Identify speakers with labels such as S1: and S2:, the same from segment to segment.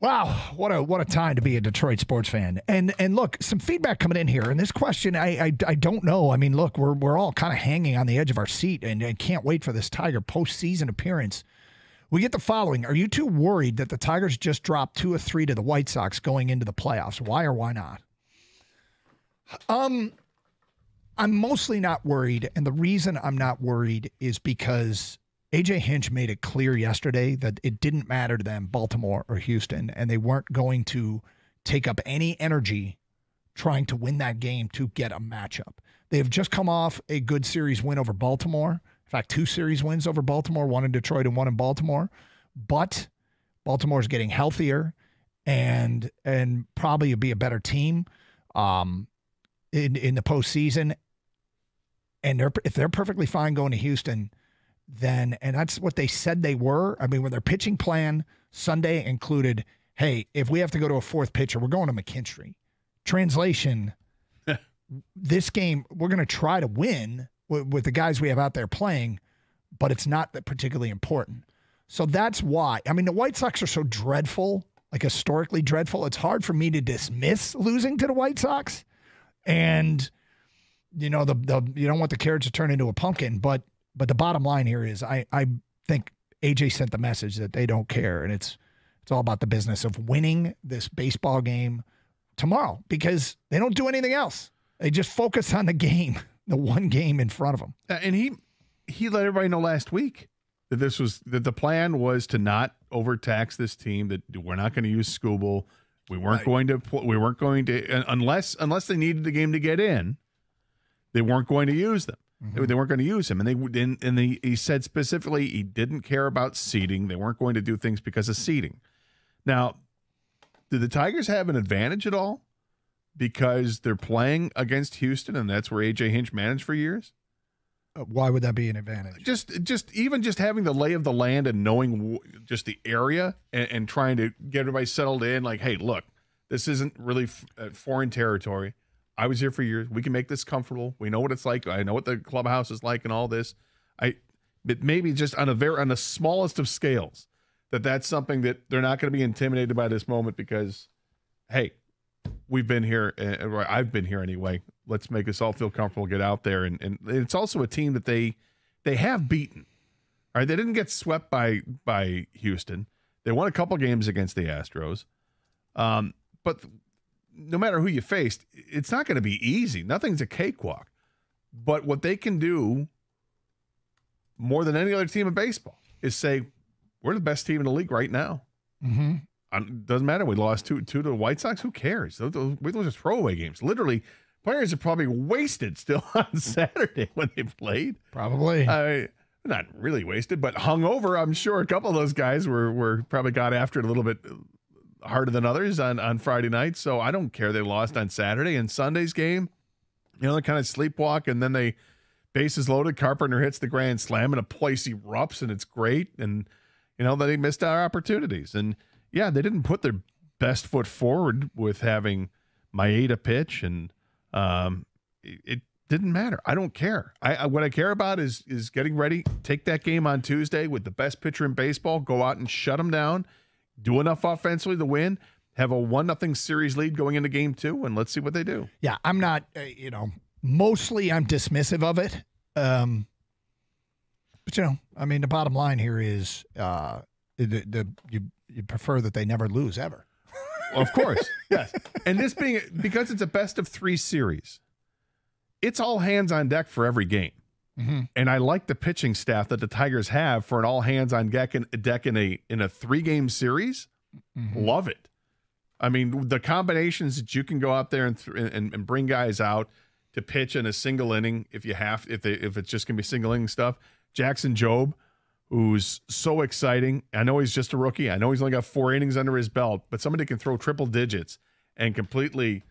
S1: Wow, what a time to be a Detroit sports fan. And look, some feedback coming in here. And this question, I don't know. I mean, look, we're all kind of hanging on the edge of our seat and can't wait for this Tiger postseason appearance. We get the following: are you too worried that the Tigers just dropped 2 or 3 to the White Sox going into the playoffs? Why or why not? I'm mostly not worried, and the reason I'm not worried is because A.J. Hinch made it clear yesterday that it didn't matter to them, Baltimore or Houston, and they weren't going to take up any energy trying to win that game to get a matchup. They have just come off a good series win over Baltimore. In fact, 2 series wins over Baltimore, 1 in Detroit and 1 in Baltimore. But Baltimore's getting healthier and probably be a better team in the postseason. And if they're perfectly fine going to Houston, then, and that's what they said they were. I mean, when their pitching plan Sunday included, hey, if we have to go to a 4th pitcher, we're going to McKinstry. Translation, this game, we're going to try to win with the guys we have out there playing, but it's not that particularly important. So that's why. I mean, the White Sox are so dreadful, like historically dreadful. It's hard for me to dismiss losing to the White Sox. And, you know, you don't want the carrot to turn into a pumpkin, but the bottom line here is I think AJ sent the message that they don't care, and it's all about the business of winning this baseball game tomorrow because they don't do anything else. They just focus on the game, the one game in front of them.
S2: And he let everybody know last week that that the plan was to not overtax this team, that we're not going to use Skubal. We weren't going to unless they needed the game to get in, they weren't going to use them. Mm-hmm. They weren't going to use him, and he said specifically he didn't care about seeding. They weren't going to do things because of seeding. Now, do the Tigers have an advantage at all because they're playing against Houston, and that's where A.J. Hinch managed for years?
S1: Why would that be an advantage?
S2: Just having the lay of the land and knowing just the area and trying to get everybody settled in. Like, hey, look, this isn't really foreign territory. I was here for years. We can make this comfortable. We know what it's like. I know what the clubhouse is like and all this. But maybe just on the smallest of scales, that's something that they're not going to be intimidated by this moment because, hey, we've been here. I've been here anyway. Let's make us all feel comfortable, get out there. And it's also a team that they have beaten. All right, they didn't get swept by Houston. They won a couple games against the Astros. But no matter who you faced, it's not going to be easy. Nothing's a cakewalk. But what they can do more than any other team in baseball is say, we're the best team in the league right now. Mm-hmm. Doesn't matter. We lost two to the White Sox. Who cares? Those are throwaway games. Literally, players are probably wasted still on Saturday when they played.
S1: Probably.
S2: Not really wasted, but hungover. I'm sure a couple of those guys were probably got after it a little bit harder than others on Friday night. So I don't care they lost on Saturday. And Sunday's game, they kind of sleepwalk, and then they bases loaded. Carpenter hits the grand slam, and a place erupts, and it's great. And then they missed our opportunities. And yeah, they didn't put their best foot forward with having Maeda pitch, and it didn't matter. I don't care. What I care about is getting ready. Take that game on Tuesday with the best pitcher in baseball. Go out and shut them down. Do enough offensively to win, have a 1-0 series lead going into game 2, and let's see what they do.
S1: Yeah, I'm not, mostly I'm dismissive of it. But, I mean, the bottom line here is you prefer that they never lose ever.
S2: Well, of course, yes. And this being, because it's a best-of-3 series, it's all hands on deck for every game. Mm-hmm. And I like the pitching staff that the Tigers have for an all hands on deck in a 3-game series. Mm-hmm. Love it. I mean, the combinations that you can go out there and bring guys out to pitch in a single inning if it's just gonna be single inning stuff. Jackson Jobe, who's so exciting. I know he's just a rookie. I know he's only got 4 innings under his belt, but somebody can throw triple digits and completely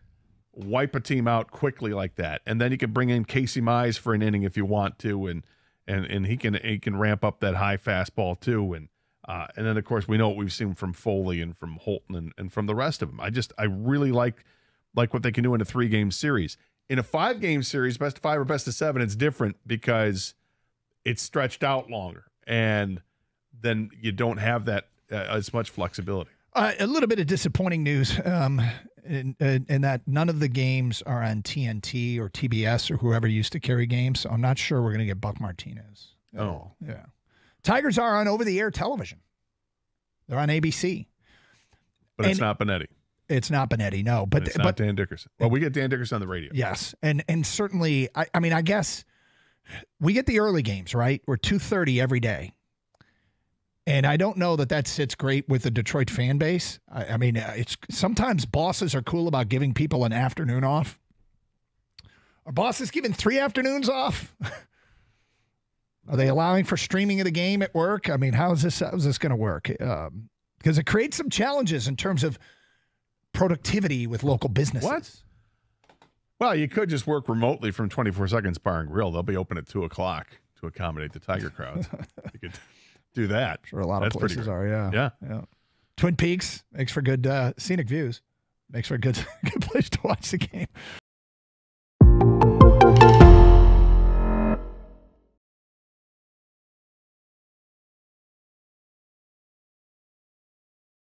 S2: wipe a team out quickly like that. And then you can bring in Casey Mize for an inning if you want to, and he can ramp up that high fastball too. And then of course we know what we've seen from Foley and from Holton and from the rest of them. I really like what they can do in a 3-game series. In a 5-game series, best of 5 or best of 7, it's different because it's stretched out longer, and then you don't have that as much flexibility.
S1: A little bit of disappointing news in that none of the games are on TNT or TBS or whoever used to carry games. So I'm not sure we're going to get Buck Martinez.
S2: Oh.
S1: Yeah. Tigers are on over-the-air television. They're on ABC.
S2: But it's not Benetti.
S1: It's not Benetti, no. But
S2: it's not Dan Dickerson. Well, we get Dan Dickerson on the radio.
S1: Yes. And certainly, I mean, I guess we get the early games, right? We're 2:30 every day. And I don't know that sits great with the Detroit fan base. I mean, it's sometimes bosses are cool about giving people an afternoon off. Are bosses giving 3 afternoons off? Are they allowing for streaming of the game at work? I mean, how is this going to work? Because it creates some challenges in terms of productivity with local businesses.
S2: What? Well, you could just work remotely from 24 Seconds Bar and Grill. They'll be open at 2 o'clock to accommodate the Tiger crowds. You could do that.
S1: Sure, a lot of places are, yeah. Twin Peaks makes for good scenic views. Makes for a good place to watch the game.